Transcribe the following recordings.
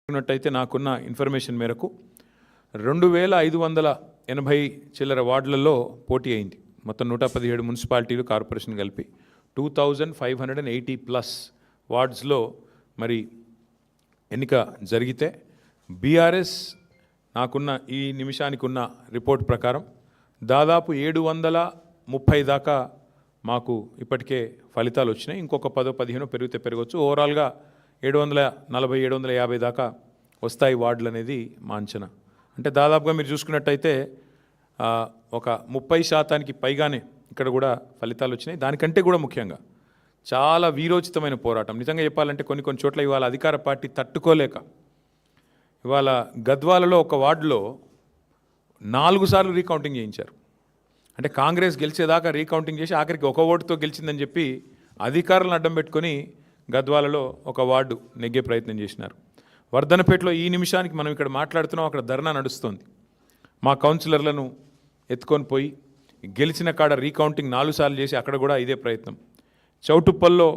చూసినట్టయితే నాకున్న ఇన్ఫర్మేషన్ మేరకు 2580 చిల్లర వార్డులలో పోటీ అయింది. మొత్తం 117 మున్సిపాలిటీలు కార్పొరేషన్ కలిపి 2580+ వార్డ్స్లో మరి ఎన్నిక జరిగితే బీఆర్ఎస్ నాకున్న ఈ నిమిషానికి ఉన్న రిపోర్ట్ ప్రకారం దాదాపు 730 దాకా మాకు ఇప్పటికే ఫలితాలు వచ్చినాయి. ఇంకొక 10-15 పెరిగితే పెరగవచ్చు. ఓవరాల్గా 740-750 దాకా వస్తాయి వార్డులు అనేది మా అంచనా. అంటే దాదాపుగా మీరు చూసుకున్నట్టయితే ఒక 30% పైగానే ఇక్కడ కూడా ఫలితాలు వచ్చినాయి. దానికంటే కూడా ముఖ్యంగా చాలా వీరోచితమైన పోరాటం. నిజంగా చెప్పాలంటే కొన్ని చోట్ల ఇవాళ అధికార పార్టీ తట్టుకోలేక ఇవాళ గద్వాలలో ఒక వార్డులో 4 సార్లు రీకౌంటింగ్ చేయించారు. అంటే కాంగ్రెస్ గెలిచేదాకా రీకౌంటింగ్ చేసి ఆఖరికి ఒక ఓటుతో గెలిచిందని చెప్పి అధికారులను అడ్డం పెట్టుకొని గద్వాలలో ఒక వార్డు నెగ్గే ప్రయత్నం చేసినారు. వర్ధనపేటలో ఈ నిమిషానికి మనం ఇక్కడ మాట్లాడుతున్నాం, అక్కడ ధర్నా నడుస్తుంది. మా కౌన్సిలర్లను ఎత్తుకొని పోయి గెలిచిన కాడ రీకౌంటింగ్ 4 సార్లు చేసి అక్కడ కూడా ఇదే ప్రయత్నం. చౌటుప్పల్లో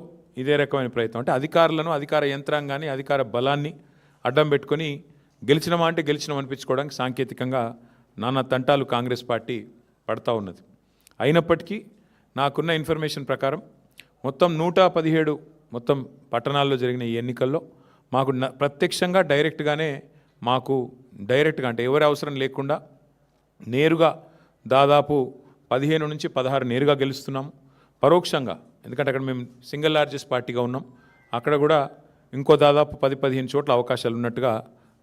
ఇదే రకమైన ప్రయత్నం. అంటే అధికారులను, అధికార యంత్రాంగాన్ని, అధికార బలాన్ని అడ్డం పెట్టుకొని గెలిచినమా అంటే గెలిచినాం అనిపించుకోవడానికి సాంకేతికంగా నానా తంటాలు కాంగ్రెస్ పార్టీ పడతా ఉన్నది. అయినప్పటికీ నాకున్న ఇన్ఫర్మేషన్ ప్రకారం మొత్తం 117 మొత్తం పట్టణాల్లో జరిగిన ఈ ఎన్నికల్లో మాకు ప్రత్యక్షంగా డైరెక్ట్గానే అంటే ఎవరి అవసరం లేకుండా నేరుగా దాదాపు 15 నుంచి 16 నేరుగా గెలుస్తున్నాము. పరోక్షంగా, ఎందుకంటే అక్కడ మేము సింగిల్ లార్జెస్ట్ పార్టీగా ఉన్నాం, అక్కడ కూడా ఇంకో దాదాపు 10-15 చోట్ల అవకాశాలు ఉన్నట్టుగా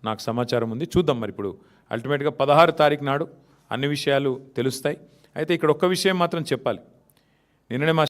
నాకు సమాచారం ఉంది. చూద్దాం మరి ఇప్పుడు అల్టిమేట్గా 16 తారీఖు నాడు అన్ని విషయాలు తెలుస్తాయి. అయితే ఇక్కడ ఒక్క విషయం మాత్రం చెప్పాలి. నిన్ననే మా